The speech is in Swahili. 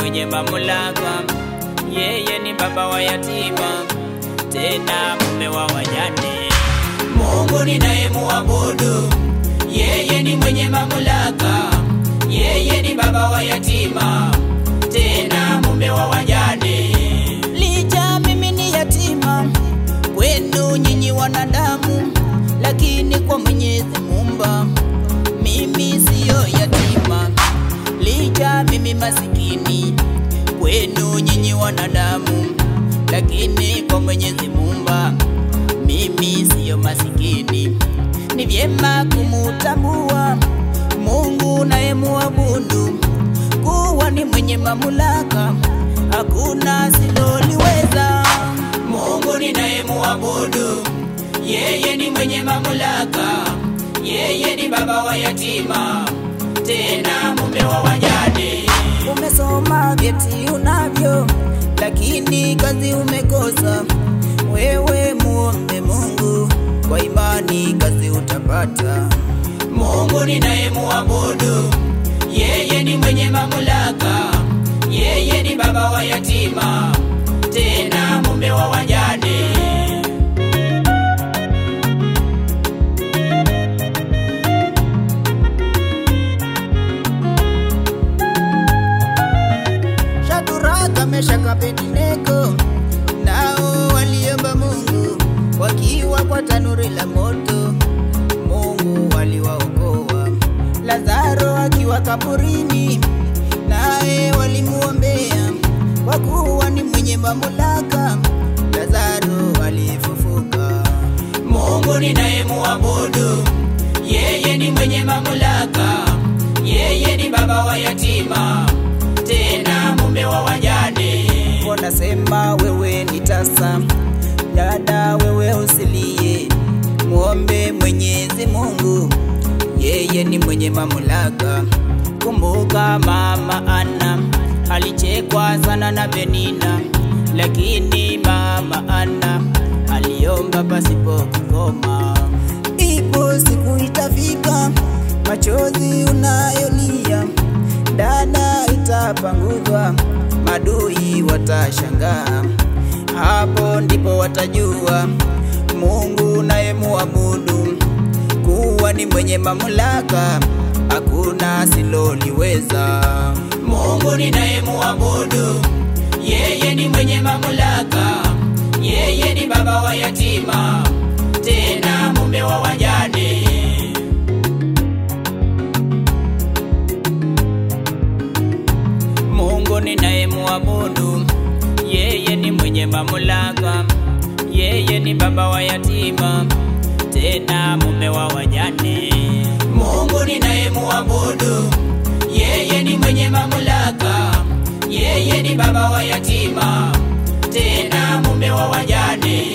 mwenye mamlaka, yeye ni baba wa yatima, tena mume wa wajane. Mungu ninayemuabudu, yeye ni mwenye mamlaka, yeye ni baba wa yatima, tena mume wa wajane. Licha mimi ni yatima kwenu nyinyi wanadamu, lakini kwa Mwenyezi Muumba mimi siyo yatima. Licha mimi masikini kwenu nyinyi wanadamu, lakini kwa Mwenyezi Muumba mimi siyo masikini. Ni vyema kumutambua Mungu nayemuabudu kuwa ni mwenye mamlaka, hakuna siloliweza. Mungu ninayemuabudu, yeye ni mwenye mamlaka, yeye ni baba wa yatima, tena mume wa wajane. Umesoma vyeti unavyo, lakini kazi umekosa. Wewe muombe Mungu kwa imani, kazi utapata. Mungu ninayemuabudu, yeye ni mwenye mamlaka, yeye ni baba wa yatima, tena mume wa wajane. Shadraka, Meshaki, Abednego nao waliomba Mungu wakiwa kwa tanuri la moto, Mungu waliwaokoa. Lazaro akiwa kaburini, naye walimuombea kwa kuwa ni mwenye mamlaka, Lazaro alifufuka. Mungu ninayemuabudu, yeye ni mwenye mamlaka, yeye ni baba wa yatima, tena mume wa wajane. Wanasema wewe ni tasa, dada wewe usilie, muombe Mwenyezi Mungu, yeye ni mwenye mamlaka. Kumbuka mama Ana alichekwa sana na Penina, lakini mama Ana aliomba pasipo kukoma. Ipo siku itafika, machozi unayolia dada itapanguzwa, madui watashangaa. Hapo ndipo watajua Mungu nayemuabudu kuwa ni mwenye mamlaka, hakuna siloliweza. Mungu ninayemuabudu, yeye ni mwenye mamlaka, yeye ni baba wa yatima, tena mume wa wajane. Mungu ninayemuabudu, yeye ni mwenye mamlaka, yeye ni baba wa yatima, tena mume wa wajane. Mungu ninayemuabudu, yeye ni mwenye mamlaka, yeye ni baba wa yatima, tena mume wa wajane.